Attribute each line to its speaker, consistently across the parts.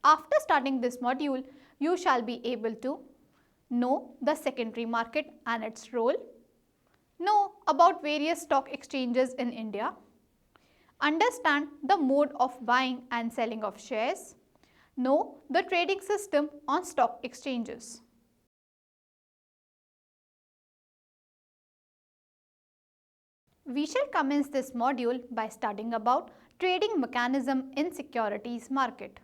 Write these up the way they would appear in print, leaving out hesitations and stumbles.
Speaker 1: After starting this module, you shall be able to know the secondary market and its role, know about various stock exchanges in India, understand the mode of buying and selling of shares, know the trading system on stock exchanges. We shall commence this module by studying about trading mechanism in securities market.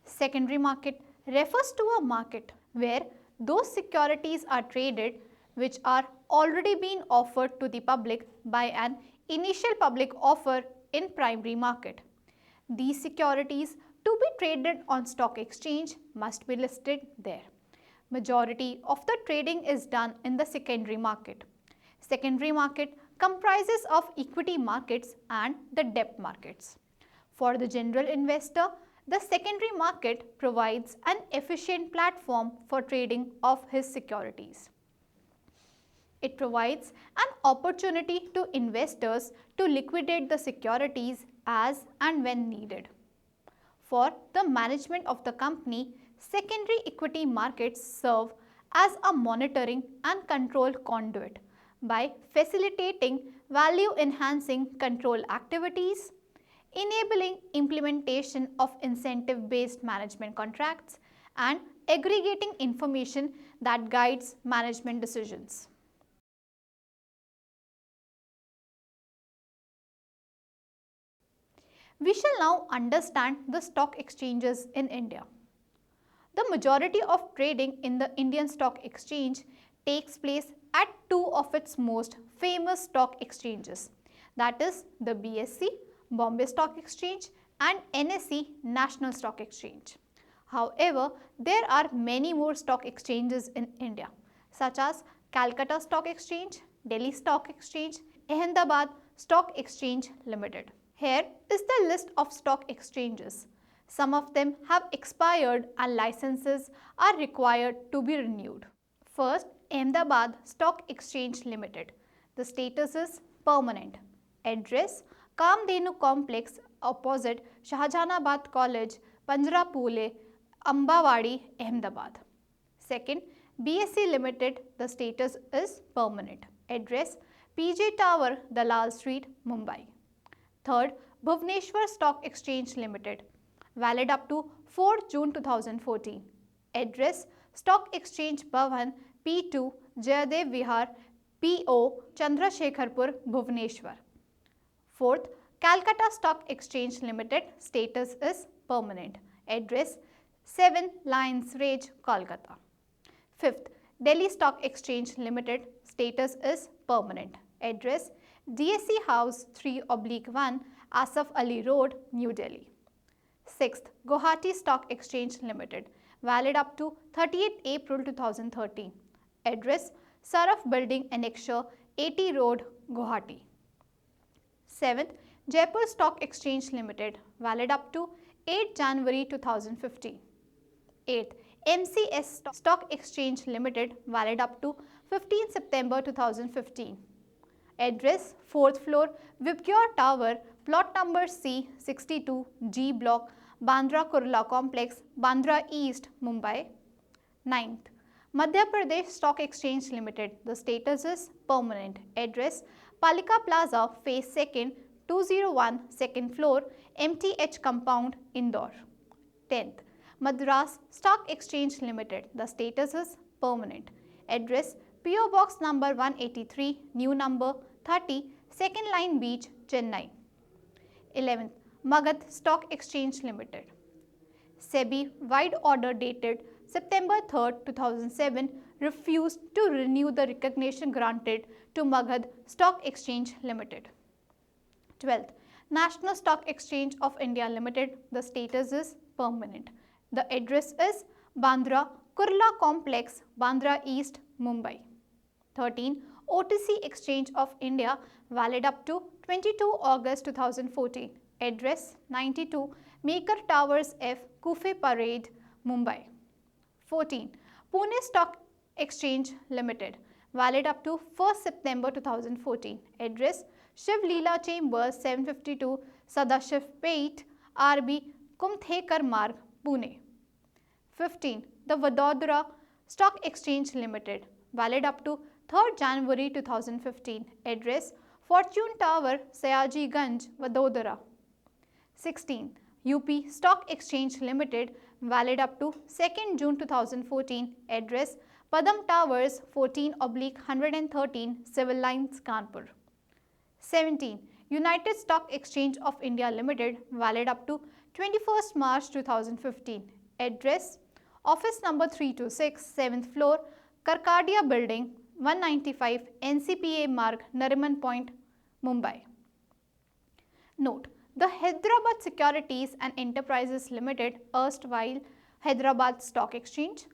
Speaker 1: Secondary market refers to a market where those securities are traded which are already being offered to the public by an initial public offer in primary market. These securities to be traded on stock exchange must be listed there. Majority of the trading is done in the secondary market. Secondary market comprises of equity markets and the debt markets. For the general investor, the secondary market provides an efficient platform for trading of his securities. It provides an opportunity to investors to liquidate the securities as and when needed. For the management of the company, secondary equity markets serve as a monitoring and control conduit by facilitating value-enhancing control activities, enabling implementation of incentive-based management contracts, and aggregating information that guides management decisions. We shall now understand the stock exchanges in India. The majority of trading in the Indian stock exchange takes place at two of its most famous stock exchanges, that is the BSE, Bombay Stock Exchange, and NSE, National Stock Exchange. However, there are many more stock exchanges in India, such as Calcutta Stock Exchange, Delhi Stock Exchange, Ahmedabad Stock Exchange Limited. Here is the list of stock exchanges. Some of them have expired and licenses are required to be renewed. First, Ahmedabad Stock Exchange Limited. The status is permanent. Address, Kamdenu Complex opposite Shahjahanabad College, Panjrapule, Ambawadi, Ahmedabad. Second, BSE Limited. The status is permanent. Address, PJ Tower, Dalal Street, Mumbai. Third, Bhubaneswar Stock Exchange Limited. Valid up to 4 June 2014. Address, Stock Exchange Bhavan, P2, Jayadev Vihar, PO, Chandrasekharpur, Bhubaneswar. Fourth, Calcutta Stock Exchange Limited. Status is permanent. Address, 7 Lions Range, Kolkata. Fifth, Delhi Stock Exchange Limited. Status is permanent. Address, DSE House 3/1, Asaf Ali Road, New Delhi. Sixth, Guwahati Stock Exchange Limited. Valid up to 30th April 2013. Address, Saraf Building Annexure, 80 Road, Guwahati. Seventh, Jaipur Stock Exchange Limited. Valid up to 8 January 2015. Eighth, MCS Stock Exchange Limited. Valid up to 15 September 2015. Address, 4th floor, Vibgyor Tower, plot number C62, G block, Bandra Kurla Complex, Bandra East, Mumbai. 9th, Madhya Pradesh Stock Exchange Limited. The status is permanent. Address, Palika Plaza, phase 2nd, 201, 2nd floor, MTH Compound, Indore. 10th, Madras Stock Exchange Limited. The status is permanent. Address, PO Box number 183, new number 30, 2nd Line Beach, Chennai. 11th, Magadh Stock Exchange Limited. SEBI wide order dated September 3, 2007 refused to renew the recognition granted to Magadh Stock Exchange Limited. 12th, National Stock Exchange of India Limited. The status is permanent. The address is Bandra Kurla Complex, Bandra East, Mumbai. 13. OTC Exchange of India, valid up to 22 August 2014. Address 92 Maker Towers F, Kufe Parade, Mumbai. 14. Pune Stock Exchange Limited, valid up to 1st September 2014. Address Shiv Leela Chambers 752 Sadashiv Pate, RB Kumthekar Marg, Pune. 15. The Vadodara Stock Exchange Limited, valid up to 3rd January 2015. Address Fortune Tower, Sayaji Ganj, Vadodara. 16. UP Stock Exchange Limited, valid up to 2nd June 2014. Address Padam Towers, 14/113, Civil Lines, Kanpur. 17. United Stock Exchange of India Limited, valid up to 21st March 2015. Address Office number 326, 7th floor, Karkadia Building, 195, NCPA Marg, Nariman Point, Mumbai. Note: the Hyderabad Securities and Enterprises Limited, erstwhile Hyderabad Stock Exchange,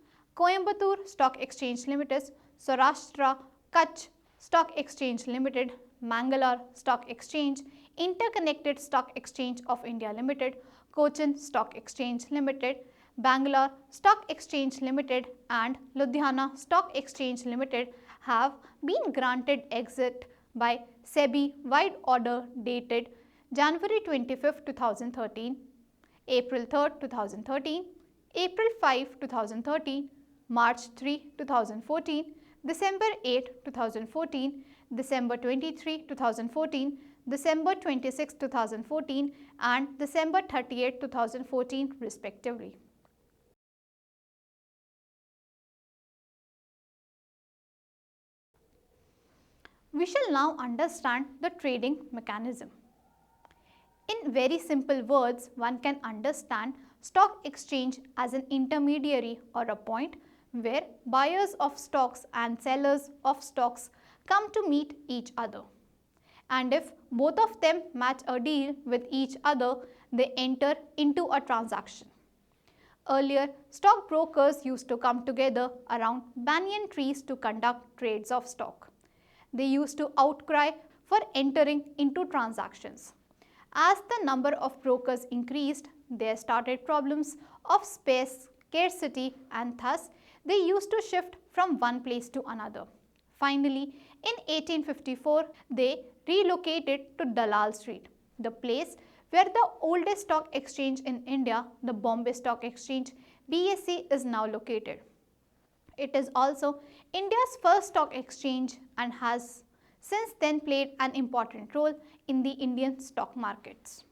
Speaker 1: Coimbatore Stock Exchange Limited, Saurashtra Kutch Stock Exchange Limited, Mangalore Stock Exchange, Interconnected Stock Exchange of India Limited, Cochin Stock Exchange Limited, Bangalore Stock Exchange Limited and Ludhiana Stock Exchange Limited have been granted exit by SEBI wide order dated January 25, 2013, April 3, 2013, April 5, 2013, March 3, 2014, December 8, 2014, December 23, 2014, December 26, 2014 and December 38, 2014 respectively. We shall now understand the trading mechanism. In very simple words, one can understand stock exchange as an intermediary or a point where buyers of stocks and sellers of stocks come to meet each other. And if both of them match a deal with each other, they enter into a transaction. Earlier, stockbrokers used to come together around banyan trees to conduct trades of stock. They used to outcry for entering into transactions. As the number of brokers increased, there started problems of space scarcity and thus they used to shift from one place to another. Finally, in 1854, they relocated to Dalal Street, the place where the oldest stock exchange in India, the Bombay Stock Exchange BSE, is now located. It is also India's first stock exchange and has since then played an important role in the Indian stock markets.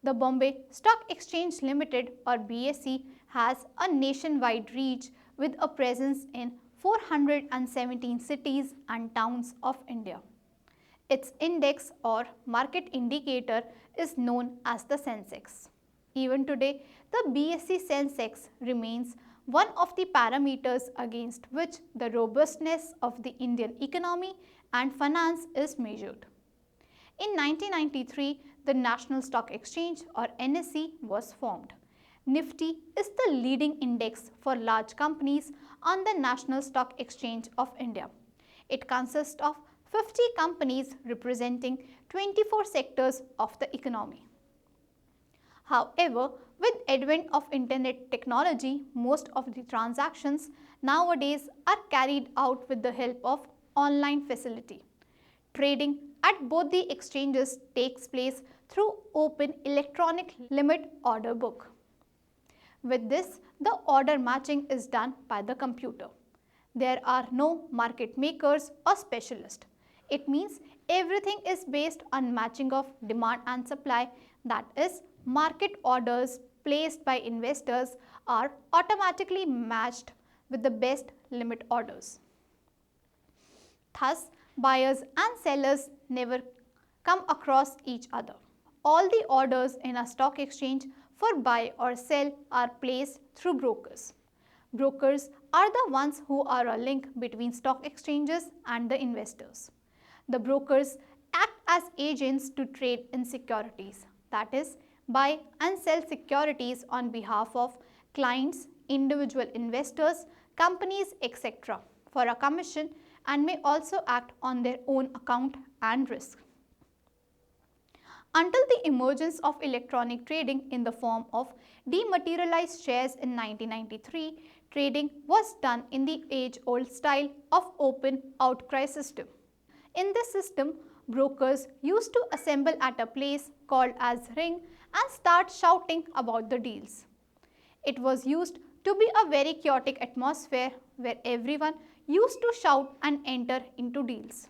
Speaker 1: The Bombay Stock Exchange Limited or BSE has a nationwide reach with a presence in 417 cities and towns of India. Its index or market indicator is known as the Sensex. Even today, the BSE Sensex remains one of the parameters against which the robustness of the Indian economy and finance is measured. In 1993, the National Stock Exchange or NSE was formed. Nifty is the leading index for large companies on the National Stock Exchange of India. It consists of 50 companies representing 24 sectors of the economy. However, with advent of internet technology, most of the transactions nowadays are carried out with the help of online facility. Trading at both the exchanges takes place through open electronic limit order book. With this, the order matching is done by the computer. There are no market makers or specialists. It means everything is based on matching of demand and supply, that is, market orders placed by investors are automatically matched with the best limit orders. Thus, buyers and sellers never come across each other. All the orders in a stock exchange for buy or sell are placed through brokers. Brokers are the ones who are a link between stock exchanges and the investors. The brokers act as agents to trade in securities, that is, buy and sell securities on behalf of clients, individual investors, companies, etc. for a commission and may also act on their own account and risk. Until the emergence of electronic trading in the form of dematerialized shares in 1993, trading was done in the age-old style of open outcry system. In this system, brokers used to assemble at a place called as ring and start shouting about the deals. It was used to be a very chaotic atmosphere where everyone used to shout and enter into deals.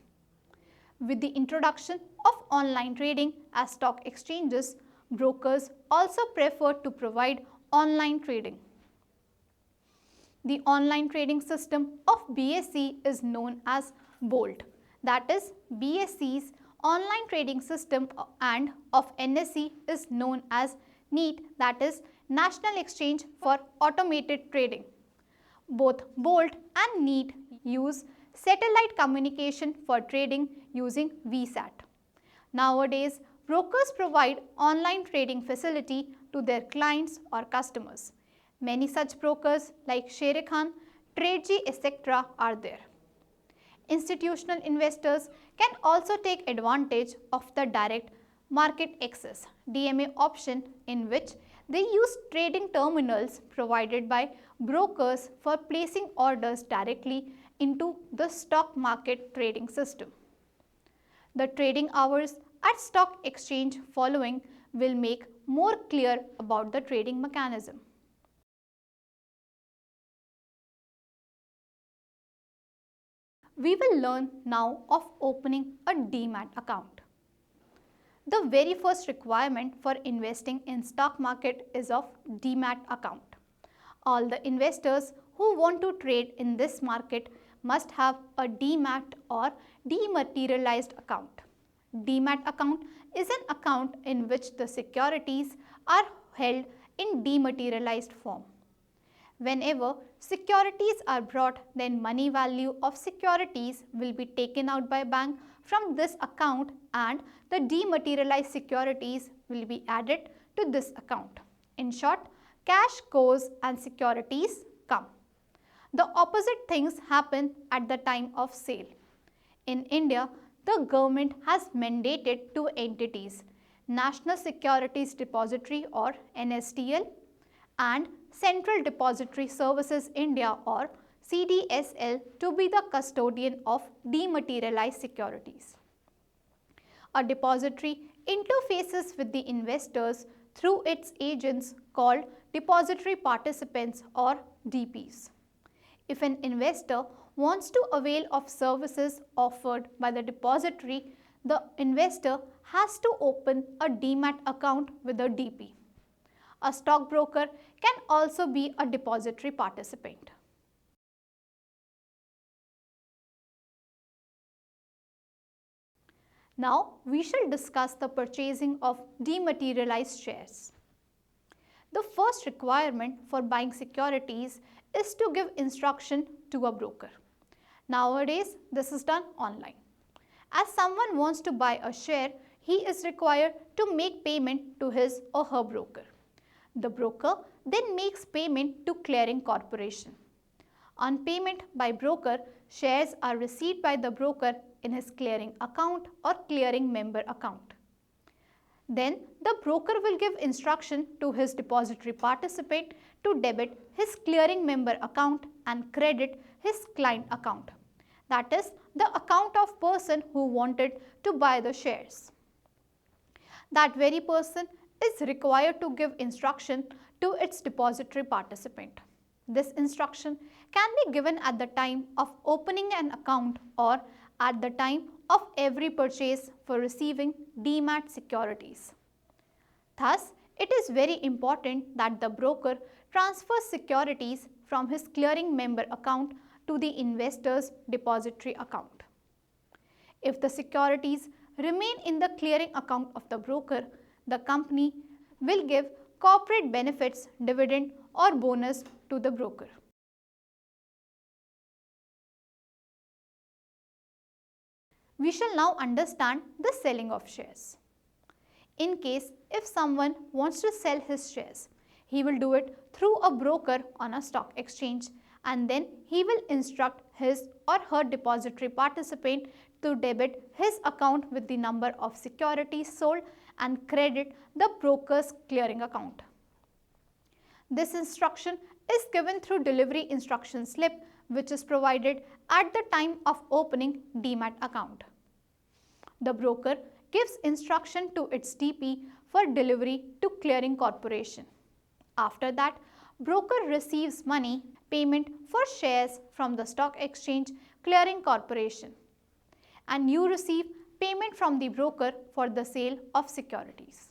Speaker 1: With the introduction of online trading as stock exchanges, brokers also prefer to provide online trading. The online trading system of BSE is known as BOLT. That is, BSE's online trading system and of NSE is known as NEAT, that is National Exchange for Automated Trading. Both BOLT and NEAT use satellite communication for trading using VSAT. Nowadays, brokers provide online trading facility to their clients or customers. Many such brokers like Sharekhan, TradeG, etc. are there. Institutional investors can also take advantage of the direct market access DMA option, in which they use trading terminals provided by brokers for placing orders directly into the stock market trading system. The trading hours at stock exchange following will make more clear about the trading mechanism. We will learn now of opening a Demat account. The very first requirement for investing in stock market is of Demat account. All the investors who want to trade in this market must have a Demat or Dematerialized account. Demat account is an account in which the securities are held in dematerialized form. Whenever securities are brought, then money value of securities will be taken out by bank from this account and the dematerialized securities will be added to this account. In short, cash goes and securities come. The opposite things happen at the time of sale. In India, the government has mandated two entities, National Securities Depository or NSDL and Central Depository Services India or CDSL to be the custodian of dematerialized securities. A depository interfaces with the investors through its agents called depository participants or DPs. If an investor wants to avail of services offered by the depository, the investor has to open a Demat account with a DP. A stockbroker can also be a depository participant. Now, we shall discuss the purchasing of dematerialized shares. The first requirement for buying securities is to give instruction to a broker. Nowadays, this is done online. As someone wants to buy a share, he is required to make payment to his or her broker. The broker then makes payment to clearing corporation. On payment by broker, shares are received by the broker in his clearing account or clearing member account. Then the broker will give instruction to his depository participant to debit his clearing member account and credit his client account. That is the account of person who wanted to buy the shares. That very person is required to give instruction to its depository participant. This instruction can be given at the time of opening an account or at the time of every purchase for receiving Demat securities. Thus, it is very important that the broker transfers securities from his clearing member account to the investor's depository account. If the securities remain in the clearing account of the broker, the company will give corporate benefits, dividend or bonus to the broker. We shall now understand the selling of shares. In case if someone wants to sell his shares, he will do it through a broker on a stock exchange and then he will instruct his or her depository participant to debit his account with the number of securities sold and credit the broker's clearing account. This instruction is given through delivery instruction slip which is provided at the time of opening Demat account. The broker gives instruction to its DP for delivery to clearing corporation. After that, broker receives money payment for shares from the stock exchange clearing corporation, and you receive payment from the broker for the sale of securities.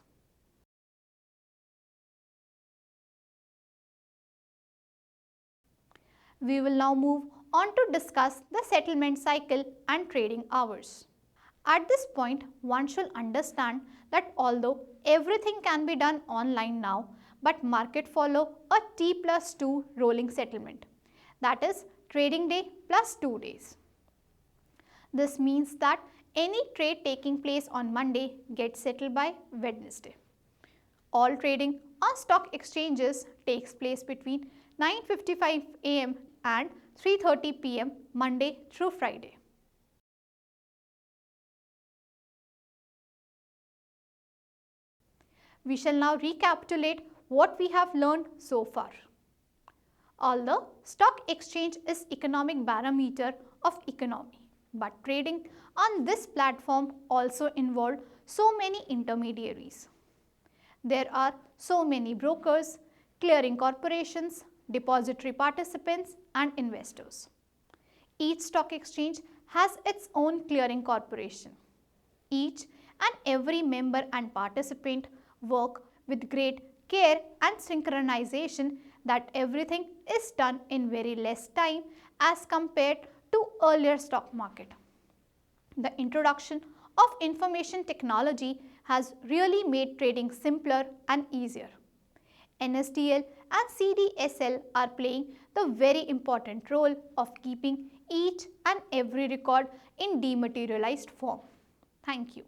Speaker 1: We will now move on to discuss the settlement cycle and trading hours. At this point, one should understand that although everything can be done online now, but market follow a T+2 rolling settlement, that is trading day plus 2 days. This means that any trade taking place on Monday gets settled by Wednesday. All trading on stock exchanges takes place between 9:55 am and 3:30 pm Monday through Friday. We shall now recapitulate what we have learned so far. Although stock exchange is economic barometer of economy, but trading on this platform also involved so many intermediaries. There are so many brokers, clearing corporations, depository participants and investors. Each stock exchange has its own clearing corporation. Each and every member and participant work with great care and synchronization that everything is done in very less time as compared to earlier stock market. The introduction of information technology has really made trading simpler and easier. NSDL and CDSL are playing the very important role of keeping each and every record in dematerialized form. Thank you.